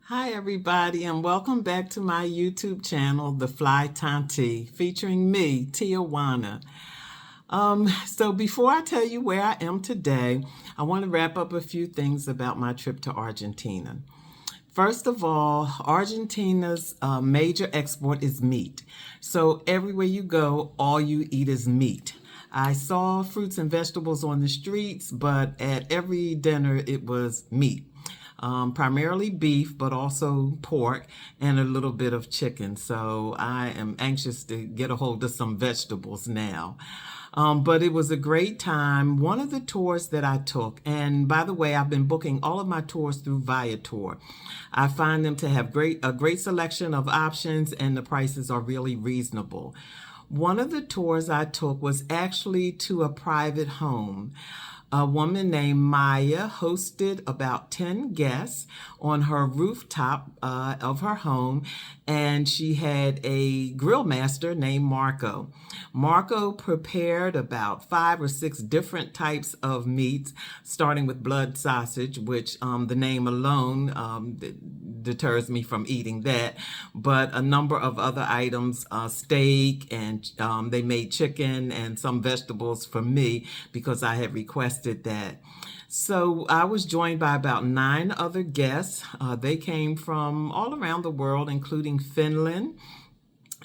Hi everybody, and welcome back to my YouTube channel, The Fly Tanti, featuring me, Tijuana. So before I tell you where I am today, I want to wrap up a few things about my trip to Argentina. First of all, Argentina's major export is meat. So everywhere you go, all you eat is meat. I saw fruits and vegetables on the streets, but at every dinner it was meat. Primarily beef, but also pork and a little bit of chicken. So I am anxious to get a hold of some vegetables now. But it was a great time. One of the tours that I took, and by the way, I've been booking all of my tours through Viator. I find them to have a great selection of options, and the prices are really reasonable. One of the tours I took was actually to a private home. A woman named Maya hosted about 10 guests on her rooftop of her home, and she had a grill master named Marco. Marco prepared about 5 or 6 different types of meats, starting with blood sausage, which the name alone deters me from eating that, but a number of other items, steak, and they made chicken and some vegetables for me because I had requested that. So I was joined by about 9 other guests. They came from all around the world, including Finland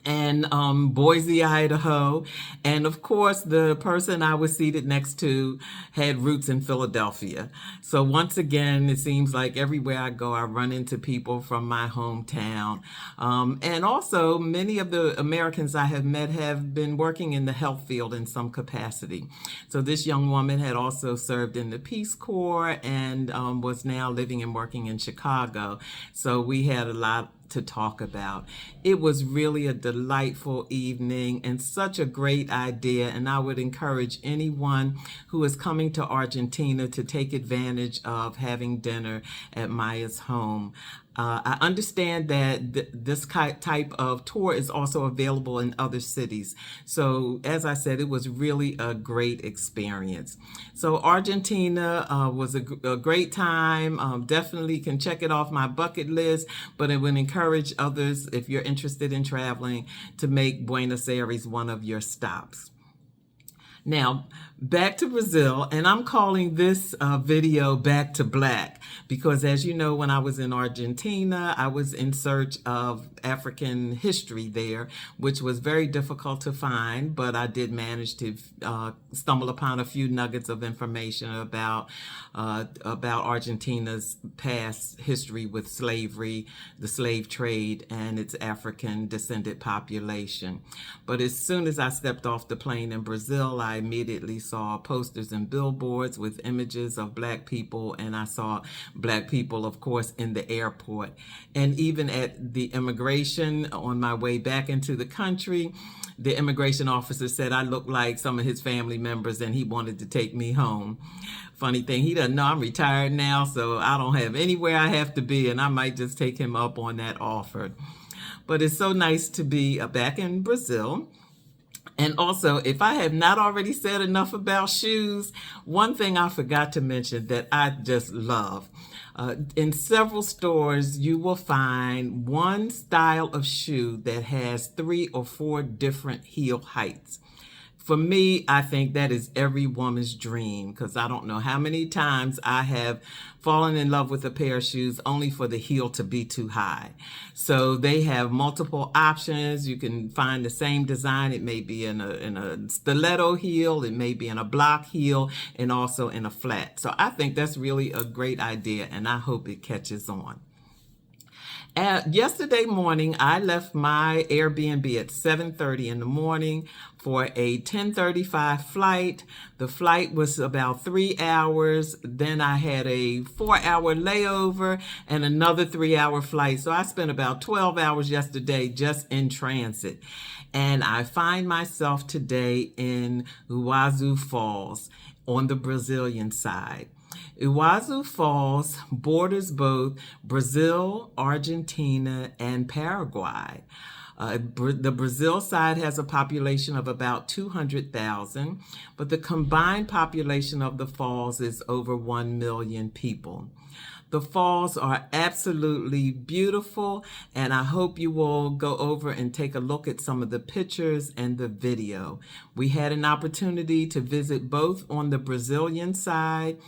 and Boise, Idaho. And of course, the person I was seated next to had roots in Philadelphia. So once again, it seems like everywhere I go, I run into people from my hometown. And also, many of the Americans I have met have been working in the health field in some capacity. So this young woman had also served in the Peace Corps and was now living and working in Chicago. So we had a lot to talk about. It was really a delightful evening and such a great idea, and I would encourage anyone who is coming to Argentina to take advantage of having dinner at Maya's home. I understand that this type of tour is also available in other cities. So as I said, it was really a great experience. So Argentina was a great time. Definitely can check it off my bucket list, but I would encourage others, if you're interested in traveling, to make Buenos Aires one of your stops. Now, back to Brazil, and I'm calling this video Back to Black because, as you know, when I was in Argentina, I was in search of African history there, which was very difficult to find, but I did manage to stumble upon a few nuggets of information about Argentina's past history with slavery, the slave trade, and its African descended population. But as soon as I stepped off the plane in Brazil, I immediately saw posters and billboards with images of Black people, and I saw Black people, of course, in the airport. And even at the immigration on my way back into the country, the immigration officer said I looked like some of his family members and he wanted to take me home. Funny thing, he doesn't know I'm retired now, so I don't have anywhere I have to be, and I might just take him up on that offer. But it's so nice to be back in Brazil. And also, if I have not already said enough about shoes, one thing I forgot to mention that I just love. In several stores, you will find one style of shoe that has 3 or 4 different heel heights. For me, I think that is every woman's dream because I don't know how many times I have fallen in love with a pair of shoes only for the heel to be too high. So they have multiple options. You can find the same design. It may be in a stiletto heel, it may be in a block heel, and also in a flat. So I think that's really a great idea, and I hope it catches on. Yesterday morning, I left my Airbnb at 7:30 in the morning for a 10:35 flight. The flight was about 3 hours. Then I had a 4-hour layover and another 3-hour flight. So I spent about 12 hours yesterday just in transit. And I find myself today in Iguazzu Falls on the Brazilian side. Iguazzu Falls borders both Brazil, Argentina, and Paraguay. The Brazil side has a population of about 200,000, but the combined population of the falls is over 1 million people. The falls are absolutely beautiful, and I hope you will go over and take a look at some of the pictures and the video. We had an opportunity to visit both on the Brazilian side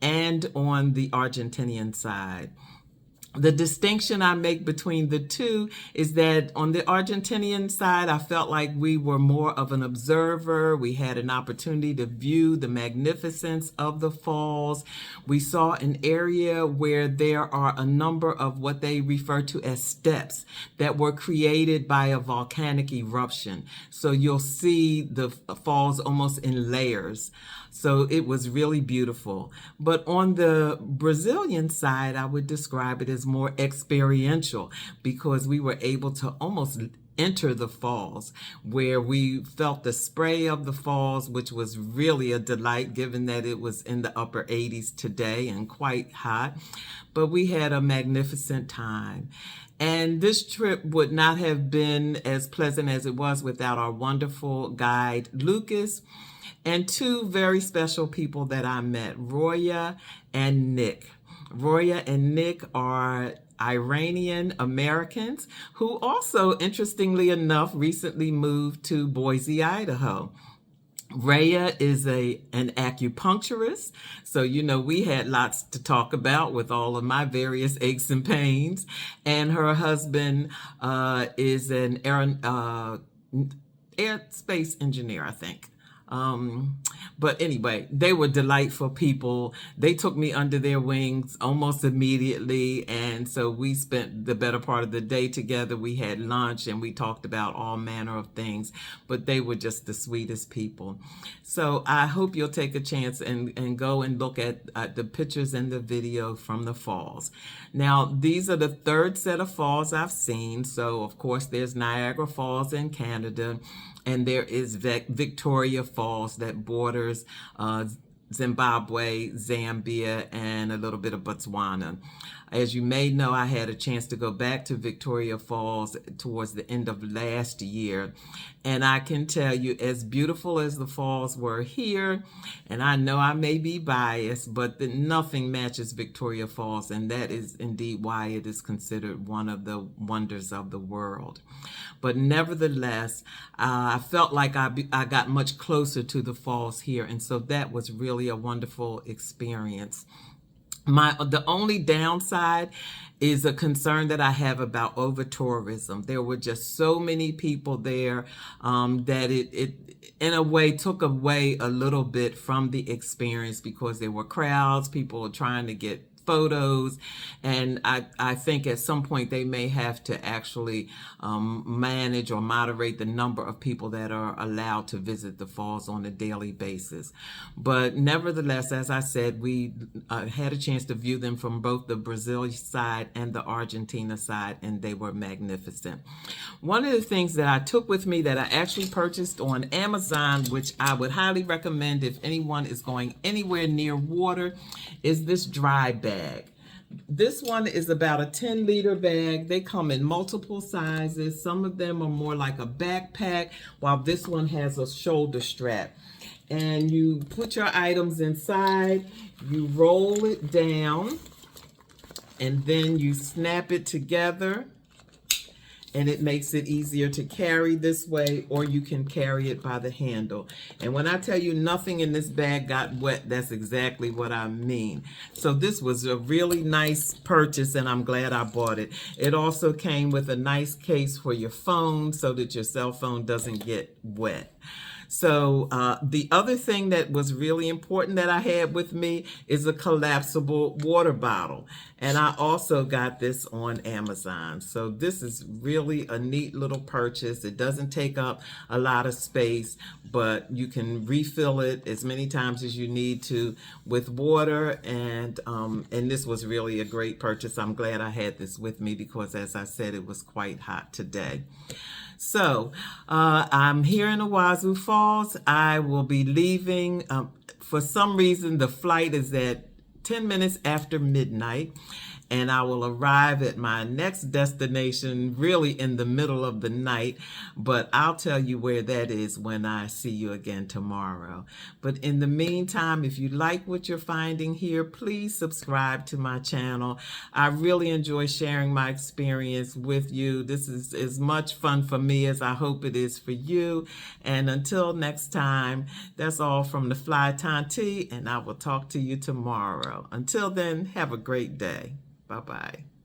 and on the Argentinian side. The distinction I make between the two is that on the Argentinian side, I felt like we were more of an observer. We had an opportunity to view the magnificence of the falls. We saw an area where there are a number of what they refer to as steps that were created by a volcanic eruption. So you'll see the falls almost in layers. So it was really beautiful. But on the Brazilian side, I would describe it as more experiential because we were able to almost enter the falls, where we felt the spray of the falls, which was really a delight given that it was in the upper 80s today and quite hot. But we had a magnificent time. And this trip would not have been as pleasant as it was without our wonderful guide, Lucas, and two very special people that I met, Roya and Nick. Roya and Nick are Iranian Americans who also, interestingly enough, recently moved to Boise, Idaho. Rhea is an acupuncturist, so we had lots to talk about with all of my various aches and pains, and her husband is an aerospace engineer, I think. But anyway, they were delightful people. They took me under their wings almost immediately. And so we spent the better part of the day together. We had lunch and we talked about all manner of things, but they were just the sweetest people. So I hope you'll take a chance and go and look at the pictures and the video from the falls. Now, these are the third set of falls I've seen. So of course, there's Niagara Falls in Canada, and there is Victoria Falls that borders Zimbabwe, Zambia, and a little bit of Botswana. As you may know, I had a chance to go back to Victoria Falls towards the end of last year. And I can tell you, as beautiful as the falls were here, and I know I may be biased, but nothing matches Victoria Falls. And that is indeed why it is considered one of the wonders of the world. But nevertheless, I felt like I got much closer to the falls here. And so that was really a wonderful experience. The only downside is a concern that I have about over-tourism. There were just so many people there that it in a way took away a little bit from the experience because there were crowds, people were trying to get photos, and I think at some point they may have to actually manage or moderate the number of people that are allowed to visit the falls on a daily basis. But nevertheless, as I said, we had a chance to view them from both the Brazil side and the Argentina side, and they were magnificent. One of the things that I took with me that I actually purchased on Amazon, which I would highly recommend if anyone is going anywhere near water, is this dry bag. This one is about a 10-liter bag. They come in multiple sizes. Some of them are more like a backpack, while this one has a shoulder strap. And you put your items inside, you roll it down, and then you snap it together. And it makes it easier to carry this way, or you can carry it by the handle. And when I tell you nothing in this bag got wet, that's exactly what I mean. So this was a really nice purchase, and I'm glad I bought it. It also came with a nice case for your phone so that your cell phone doesn't get wet. So the other thing that was really important that I had with me is a collapsible water bottle. And I also got this on Amazon. So this is really a neat little purchase. It doesn't take up a lot of space, but you can refill it as many times as you need to with water. And this was really a great purchase. I'm glad I had this with me because, as I said, it was quite hot today. So I'm here in Iguazzu Falls. I will be leaving. For some reason, the flight is at 10 minutes after midnight. and I will arrive at my next destination really in the middle of the night, but I'll tell you where that is when I see you again tomorrow. But in the meantime, if you like what you're finding here, please subscribe to my channel. I really enjoy sharing my experience with you. This is as much fun for me as I hope it is for you. And until next time, that's all from the Fly Tanti, and I will talk to you tomorrow. Until then, have a great day. Bye-bye.